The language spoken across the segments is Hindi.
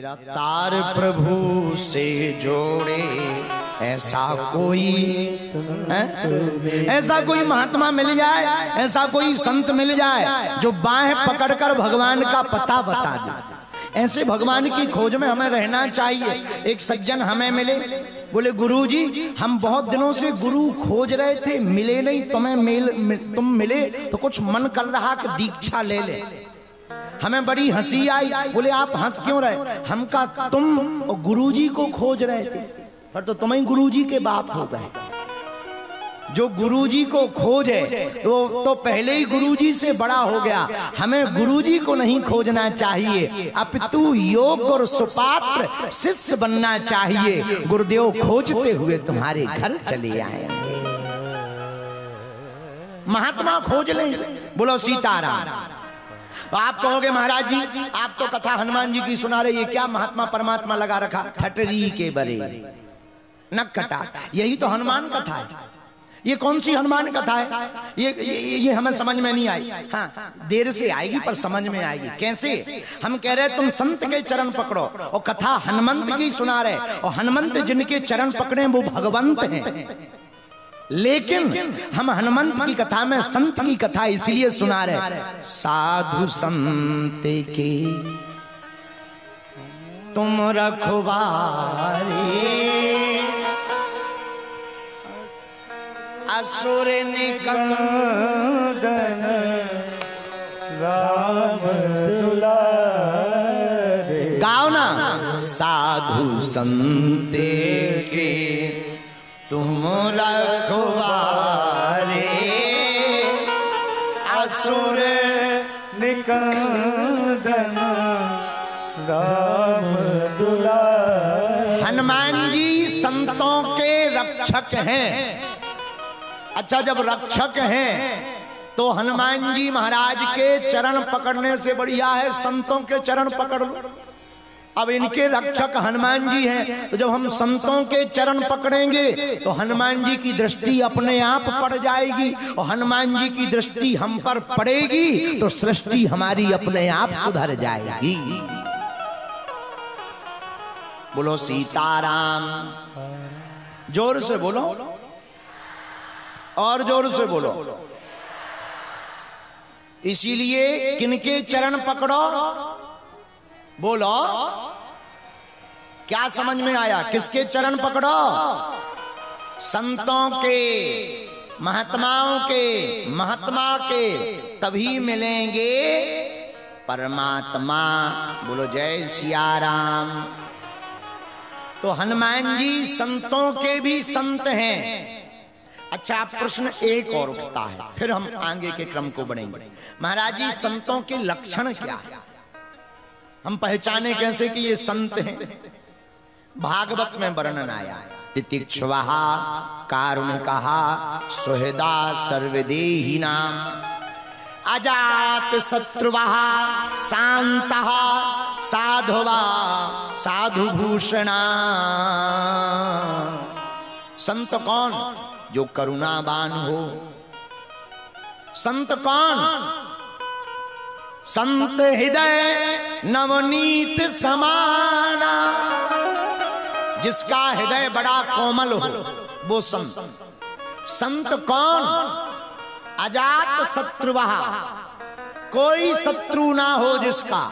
मेरा तार प्रभु से जोड़े ऐसा कोई ऐसा कोई महात्मा मिल जाए, ऐसा कोई संत मिल जाए जो बाहें पकड़कर भगवान का पता बता दे। ऐसे भगवान की खोज में हमें रहना चाहिए। एक सज्जन हमें मिले, बोले गुरुजी हम बहुत दिनों से गुरु खोज रहे थे, मिले नहीं, तुम मिले तो कुछ मन कर रहा कि दीक्षा ले ले। हमें बड़ी हंसी आई। बोले आप हंस क्यों रहे? हम का तुम और गुरुजी को खोज रहे थे, पर तो तुम ही गुरुजी के बाप हो गए। जो गुरुजी को खोजे वो तो पहले ही गुरुजी से बड़ा हो गया। हमें गुरुजी को नहीं खोजना चाहिए, अपितु योग और सुपात्र शिष्य बनना चाहिए। गुरुदेव खोजते हुए तुम्हारे घर चले आए। महात्मा खोज ले। बोलो सीताराम। आप कहोगे महाराज जी आप तो कथा हनुमान जी की सुना रहे, ये क्या महात्मा परमात्मा लगा रखा? ठटरी के बरे नक कटा, यही तो हनुमान कथा है। ये कौन सी हनुमान कथा है? ये हमें समझ में नहीं आई। हाँ देर से आएगी पर समझ में आएगी। कैसे? हम कह रहे तुम संत के चरण पकड़ो और कथा हनुमंत की सुना रहे, और हनुमंत जिनके चरण पकड़े वो भगवंत हैं। लेकिन हम हनुमंत की कथा में संत की कथा इसलिए सुना रहे, साधु संत के तुम रखवारे, असुर निकंदन राम दुलारे। गाओ ना। साधु संत के तुम रखवारे, असुर निकंदन राम दुलारे। हनुमान जी संतों के रक्षक हैं। अच्छा जब रक्षक हैं तो हनुमान जी महाराज के चरण पकड़ने से बढ़िया है संतों के चरण पकड़ लो। अब इनके रक्षक हनुमान जी हैं, तो जब हम संतों के चरण पकड़ेंगे तो हनुमान जी की दृष्टि अपने आप पड़ जाएगी, और हनुमान जी की दृष्टि हम पर पड़ेगी तो सृष्टि हमारी अपने आप सुधर जाएगी। बोलो सीताराम। जोर से बोलो, और जोर से बोलो। इसीलिए किनके चरण पकड़ो? बोलो क्या समझ में आया? किसके चरण पकड़ो? संतों के, महात्माओं के, महात्मा के, तभी मिलेंगे परमात्मा। बोलो जय सिया राम। तो हनुमान जी संतों के भी संत हैं। अच्छा प्रश्न एक और उठता है, फिर हम आगे के क्रम को बढ़ेंगे। महाराज जी संतों के लक्षण क्या है? हम पहचाने कैसे कि ये संत हैं? भागवत में वर्णन आया, तितिक्षुवः कारुणिकः सुहृदा सर्वदेहिनां अजात शत्रुवः शान्तः साधुवा साधुभूषणा। संत कौन? जो करुणावान हो। संत कौन? संत हृदय नवनीत समाना, जिसका हृदय बड़ा कोमल हो वो संत। संत कौन? अजात शत्रुवः, कोई शत्रु ना हो जिसका,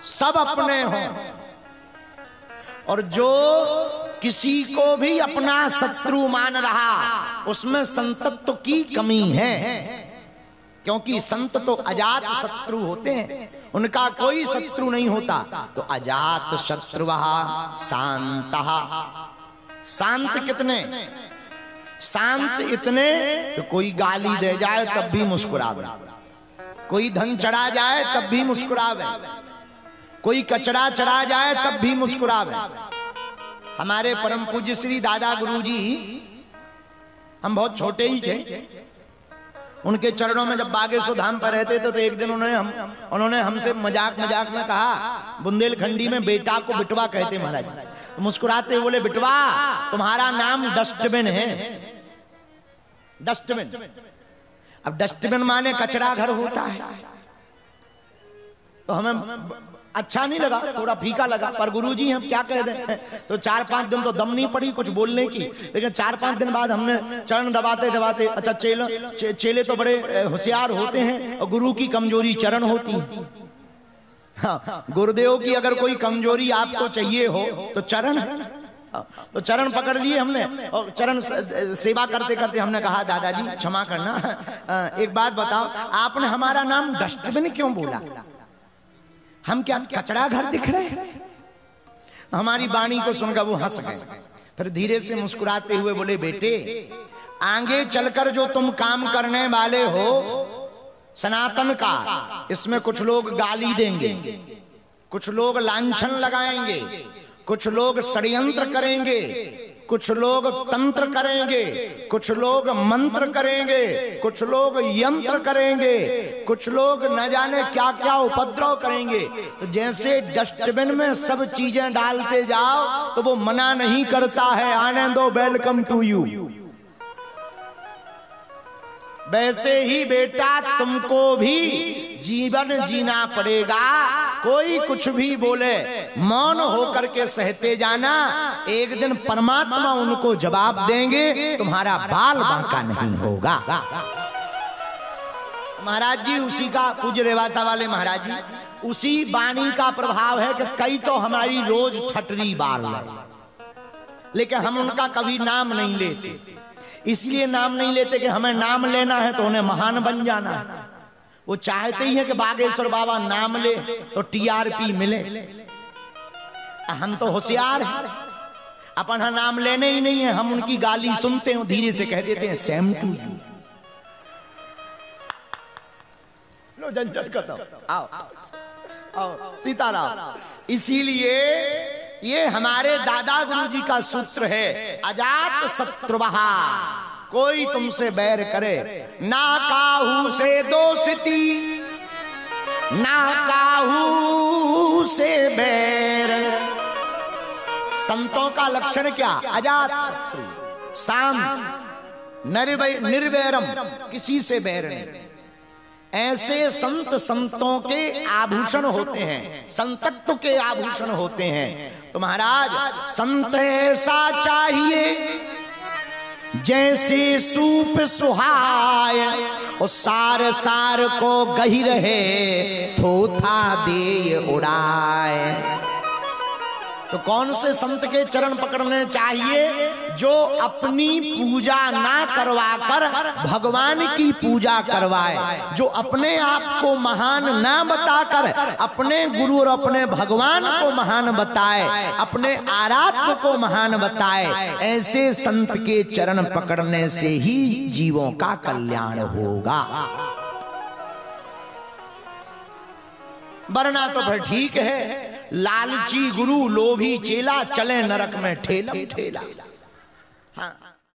सब अपने हो। और जो किसी को भी अपना शत्रु मान रहा उसमें संतत्व की कमी है, क्योंकि संत तो अजात शत्रु होते हैं, उनका कोई शत्रु नहीं होता। तो अजात शत्रुवः शान्तः। शांत कितने? शांत इतने तो कोई गाली दे जाए तब भी मुस्कुरावे, कोई धन चढ़ा जाए तब भी मुस्कुरावे, कोई कचरा चढ़ा जाए तब भी मुस्कुरावे। हमारे परम पूज्य श्री दादा गुरुजी, हम बहुत छोटे ही थे, उनके चरणों में जब बागेश्वर धाम पर रहते थे तो एक दिन उन्होंने हमसे मजाक में कहा, बुंदेलखंडी में बेटा को बिटवा कहते महाराज। तो मुस्कुराते बोले, बिटवा तुम्हारा नाम डस्टबिन है। डस्टबिन, अब डस्टबिन माने कचरा घर होता है। तो हमें अच्छा नहीं लगा, थोड़ा फीका लगा, पर गुरुजी हम क्या कह दें। तो 4-5 दिन तो दम नहीं पड़ी कुछ बोलने की, लेकिन 4-5 दिन बाद हमने चरण दबाते दबाते, अच्छा चेले तो बड़े होशियार होते हैं और गुरु की कमजोरी चरण होती है। हाँ, गुरुदेव की अगर कोई कमजोरी आपको चाहिए हो तो चरण, तो चरण पकड़ लिए हमने और चरण सेवा करते करते हमने कहा दादाजी क्षमा करना, एक बात बताओ, आपने हमारा नाम डस्टबिन क्यों बोला? हम क्या कचरा घर दिख रहे हैं? हमारी वाणी को सुनकर वो हंस गए, फिर धीरे से मुस्कुराते हुए बोले बेटे, आगे चलकर जो तुम काम करने वाले हो सनातन का, इसमें कुछ लोग गाली देंगे, कुछ लोग लांछन लगाएंगे, कुछ लोग षड्यंत्र करेंगे, कुछ लोग तंत्र करेंगे, कुछ लोग मंत्र करेंगे, कुछ लोग यंत्र करेंगे, कुछ लोग न जाने क्या क्या उपद्रव करेंगे। तो जैसे डस्टबिन में सब चीजें डालते जाओ तो वो मना नहीं करता है, आने दो, वेलकम टू यू। वैसे ही बेटा तुमको भी जीवन जीना पड़ेगा, कोई कुछ भी बोले मौन होकर के सहते जाना, एक दिन परमात्मा उनको जवाब देंगे, तुम्हारा बाल बांका नहीं होगा। महाराज जी उसी का, पूज्य रेवासा वाले महाराज जी, उसी वाणी का प्रभाव है कि कई तो हमारी रोज ठटरी बाल है, लेकिन हम उनका कभी नाम नहीं लेते। इसलिए नाम नहीं लेते कि हमें नाम लेना है तो उन्हें महान बन जाना है। वो चाहते ही है कि बागेश्वर बाबा नाम ले तो टीआरपी मिले। हम तो होशियार हैं, अपन नाम लेने ही नहीं है, हम उनकी गाली सुनते हैं, धीरे से कह देते हैं सेम टू यू। लो झंझट खत्म, आओ आओ सीताराम। इसीलिए ये हमारे दादा गुरुजी का सूत्र है, अजात शत्रुवहा, कोई तुमसे बैर करे ना काहू से दोस्ती, ना काहू से बैर। संतों का लक्षण क्या? अजात शत्रु, शांत, निर्वैरम, किसी से बैर नहीं। ऐसे संत संतों के आभूषण होते हैं, संतत्व के आभूषण होते हैं। तो महाराज संत ऐसा चाहिए जैसे सूप सुहाय, और सार सार को गही रहे, थोथा दे उड़ाए। तो कौन से संत के चरण पकड़ने चाहिए? जो अपनी पूजा ना करवाकर भगवान की पूजा करवाए, जो अपने आप को महान ना बताकर अपने गुरु और अपने भगवान को महान बताए, अपने आराध्य को महान बताए। ऐसे संत के चरण पकड़ने से ही जीवों का कल्याण होगा। वरना तो फिर ठीक है, लालची गुरु लोभी चेला, चले नरक में ठेला ठेला। हाँ।